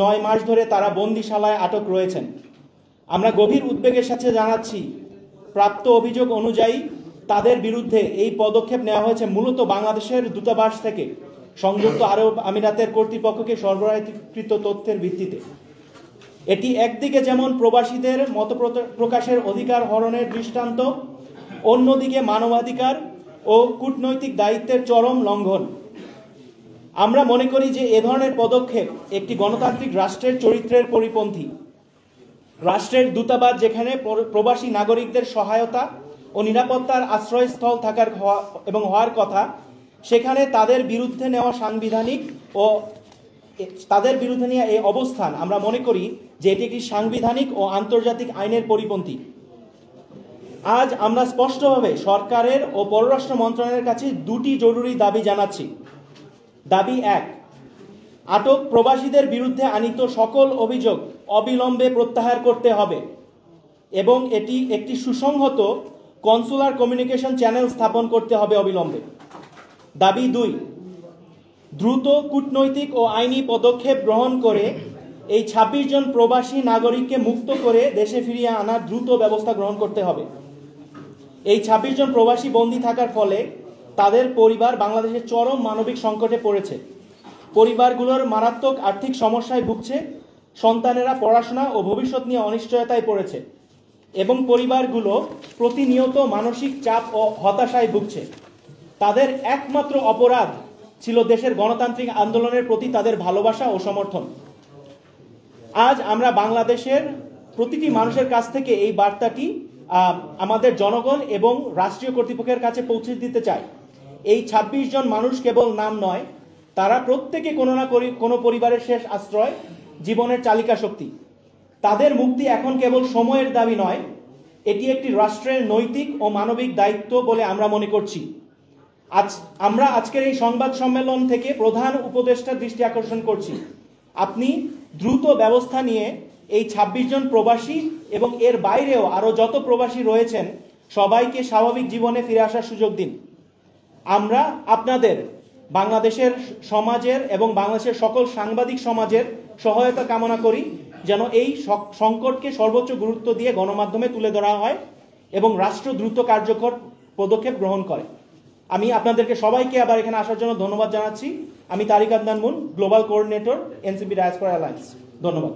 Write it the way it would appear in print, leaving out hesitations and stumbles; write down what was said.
9 মাস ধরে তারা বন্দিশালায় আটক রয়েছেন। আমরা গভীর উদ্বেগের সাথে জানাচ্ছি, প্রাপ্ত অভিযোগ অনুযায়ী তাদের বিরুদ্ধে এই পদক্ষেপ নেওয়া হয়েছে মূলত বাংলাদেশের দূতাবাস থেকে সংযুক্ত আরব আমিরাতের কর্তৃপক্ষকে সরবরাহকৃত তথ্যের ভিত্তিতে। এটি একদিকে যেমন প্রবাসীদের মত প্রকাশের অধিকার হরণের দৃষ্টান্ত, অন্যদিকে মানবাধিকার ও কূটনৈতিক দায়িত্বের চরম লঙ্ঘন। আমরা মনে করি যে এ ধরনের পদক্ষেপ একটি গণতান্ত্রিক রাষ্ট্রের চরিত্রের পরিপন্থী। রাষ্ট্রের দূতাবাস যেখানে প্রবাসী নাগরিকদের সহায়তা ও নিরাপত্তার আশ্রয়স্থল থাকার এবং হওয়ার কথা, সেখানে তাদের বিরুদ্ধে নেওয়া সাংবিধানিক ও তাদের বিরুদ্ধে নিয়ে এই অবস্থান আমরা মনে করি যে এটি একটি সাংবিধানিক ও আন্তর্জাতিক আইনের পরিপন্থী। আজ আমরা স্পষ্টভাবে সরকারের ও পররাষ্ট্র মন্ত্রণালয়ের কাছে দুটি জরুরি দাবি জানাচ্ছি। দাবি 1, আটক প্রবাসীদের বিরুদ্ধে আনীত সকল অভিযোগ অবিলম্বে প্রত্যাহার করতে হবে এবং এটি একটি সুসংহত কনসুলার কমিউনিকেশন চ্যানেল স্থাপন করতে হবে অবিলম্বে। দাবি 2, দ্রুত কূটনৈতিক ও আইনি পদক্ষেপ গ্রহণ করে এই 26 জন প্রবাসী নাগরিককে মুক্ত করে দেশে ফিরিয়ে আনার দ্রুত ব্যবস্থা গ্রহণ করতে হবে। এই 26 জন প্রবাসী বন্দী থাকার ফলে তাদের পরিবার বাংলাদেশের চরম মানবিক সংকটে পড়েছে। পরিবারগুলোর মারাত্মক আর্থিক সমস্যায় ভুগছে, সন্তানেরা পড়াশোনা ও ভবিষ্যৎ নিয়ে অনিশ্চয়তায় পড়েছে এবং পরিবারগুলো প্রতিনিয়ত মানসিক চাপ ও হতাশায় ভুগছে। তাদের একমাত্র অপরাধ ছিল দেশের গণতান্ত্রিক আন্দোলনের প্রতি তাদের ভালোবাসা ও সমর্থন। আজ আমরা বাংলাদেশের প্রতিটি মানুষের কাছ থেকে এই বার্তাটি আমাদের জনগণ এবং রাষ্ট্রীয় কর্তৃপক্ষের কাছে পৌঁছে দিতে চাই। এই 26 জন মানুষ কেবল নাম নয়, তারা প্রত্যেকে কোনো না কোনো পরিবারের শেষ আশ্রয়, জীবনের চালিকা শক্তি। তাদের মুক্তি এখন কেবল সময়ের দাবি নয়, এটি একটি রাষ্ট্রের নৈতিক ও মানবিক দায়িত্ব বলে আমরা মনে করছি। আমরা আজকের এই সংবাদ সম্মেলন থেকে প্রধান উপদেষ্টার দৃষ্টি আকর্ষণ করছি, আপনি দ্রুত ব্যবস্থা নিয়ে এই 26 জন প্রবাসী এবং এর বাইরেও আরও যত প্রবাসী রয়েছেন সবাইকে স্বাভাবিক জীবনে ফিরে আসার সুযোগ দিন। আমরা আপনাদের, বাংলাদেশের সমাজের এবং বাংলাদেশের সকল সাংবাদিক সমাজের সহায়তা কামনা করি, যেন এই সংকটকে সর্বোচ্চ গুরুত্ব দিয়ে গণমাধ্যমে তুলে ধরা হয় এবং রাষ্ট্র দ্রুত কার্যকর পদক্ষেপ গ্রহণ করে। আমি আপনাদেরকে সবাইকে আবার এখানে আসার জন্য ধন্যবাদ জানাচ্ছি। আমি Tariq Adnan Moon, global coordinator, NCP diaspora alliance. ধন্যবাদ।